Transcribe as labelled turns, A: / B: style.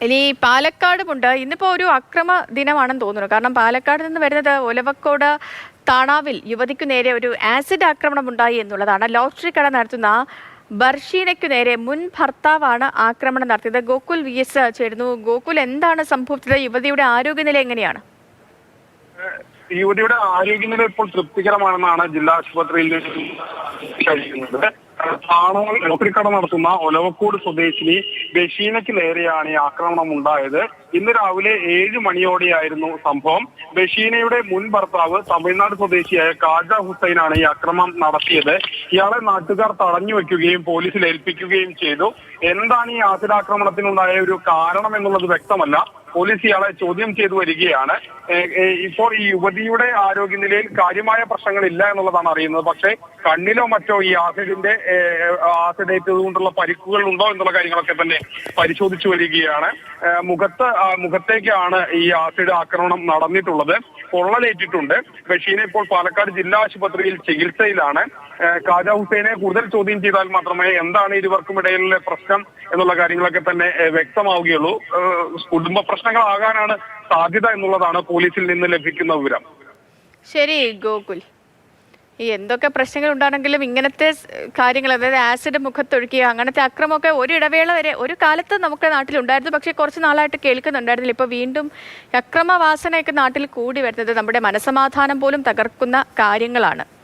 A: ഇനി പാലക്കാടുമുണ്ട്. ഇന്നിപ്പോ ഒരു അക്രമ ദിനമാണെന്ന് തോന്നുന്നു. കാരണം പാലക്കാട് നിന്ന് വരുന്നത് ഒലവക്കോട് താണാവിൽ യുവതിക്കു നേരെ ഒരു ആസിഡ് ആക്രമണം ഉണ്ടായി എന്നുള്ളതാണ്. ലോട്ടറി കട നടത്തുന്ന ബർഷീനയ്ക്കു നേരെ മുൻ ഭർത്താവാണ് ആക്രമണം നടത്തിയത്. ഗോകുൽ VS ചേരുന്നു. ഗോകുൽ, എന്താണ് സംഭവിച്ചത്? യുവതിയുടെ ആരോഗ്യനില എങ്ങനെയാണ്?
B: യുവതിയുടെ ആരോഗ്യനില ഇപ്പോൾ തൃപ്തികരമാണെന്നാണ് ജില്ലാ ആശുപത്രിയിൽ കഴിയുന്നത്. ലോട്ടറിക്കട നടത്തുന്ന ഒലവക്കോട് സ്വദേശിനി ബഷീനയ്ക്ക് നേരെയാണ് ഈ ആക്രമണം ഉണ്ടായത്. ഇന്ന് രാവിലെ 7 മണിയോടെയായിരുന്നു സംഭവം. ബഷീനയുടെ മുൻ ഭർത്താവ് തമിഴ്നാട് സ്വദേശിയായ കാജ ഹുസൈനാണ് ഈ ആക്രമണം നടത്തിയത്. ഇയാളെ നാട്ടുകാർ തടഞ്ഞു വെക്കുകയും പോലീസിൽ ഏൽപ്പിക്കുകയും ചെയ്തു. എന്താണ് ഈ ആക്രമണത്തിനുണ്ടായ ഒരു കാരണം എന്നുള്ളത് വ്യക്തമല്ല. പോലീസ് ഇയാളെ ചോദ്യം ചെയ്തു വരികയാണ്. ഇപ്പോൾ ഈ യുവതിയുടെ ആരോഗ്യനിലയിൽ കാര്യമായ പ്രശ്നങ്ങളില്ല എന്നുള്ളതാണ് അറിയുന്നത്. പക്ഷേ കണ്ണിലോ മറ്റോ ഈ ആസിഡേറ്റതുകൊണ്ടുള്ള പരിക്കുകൾ ഉണ്ടോ എന്നുള്ള കാര്യങ്ങളൊക്കെ തന്നെ പരിശോധിച്ചു വരികയാണ്. മുഖത്തേക്കാണ് ഈ ആസിഡ് ആക്രമണം നടന്നിട്ടുള്ളത്. പൊള്ളലേറ്റിട്ടുണ്ട്. ബഷീന ഇപ്പോൾ പാലക്കാട് ജില്ലാ ആശുപത്രിയിൽ ചികിത്സയിലാണ്. കാജ ഹുസൈനെ കൂടുതൽ ചോദ്യം ചെയ്താൽ മാത്രമേ എന്താണ് ഇരുവർക്കും ഇടയിലെ പ്രശ്നം എന്നുള്ള കാര്യങ്ങളൊക്കെ തന്നെ വ്യക്തമാവുകയുള്ളൂ. കുടുംബ പ്രശ്നങ്ങളാകാനാണ് സാധ്യത എന്നുള്ളതാണ് പോലീസിൽ നിന്ന് ലഭിക്കുന്ന വിവരം.
A: ശരി ഗോകുൽ, ഈ എന്തൊക്കെ പ്രശ്നങ്ങൾ ഉണ്ടാണെങ്കിലും ഇങ്ങനത്തെ കാര്യങ്ങൾ, അതായത് ആസിഡ് മുഖത്തൊഴുക്കുക, അങ്ങനത്തെ അക്രമമൊക്കെ ഒരു ഇടവേള വരെ ഒരു കാലത്ത് നമുക്ക് നാട്ടിലുണ്ടായിരുന്നു. പക്ഷേ കുറച്ച് നാളായിട്ട് കേൾക്കുന്നുണ്ടായിരുന്നില്ല. ഇപ്പോൾ വീണ്ടും അക്രമവാസനയൊക്കെ നാട്ടിൽ കൂടി വരുന്നത് നമ്മുടെ മനസമാധാനം പോലും തകർക്കുന്ന കാര്യങ്ങളാണ്.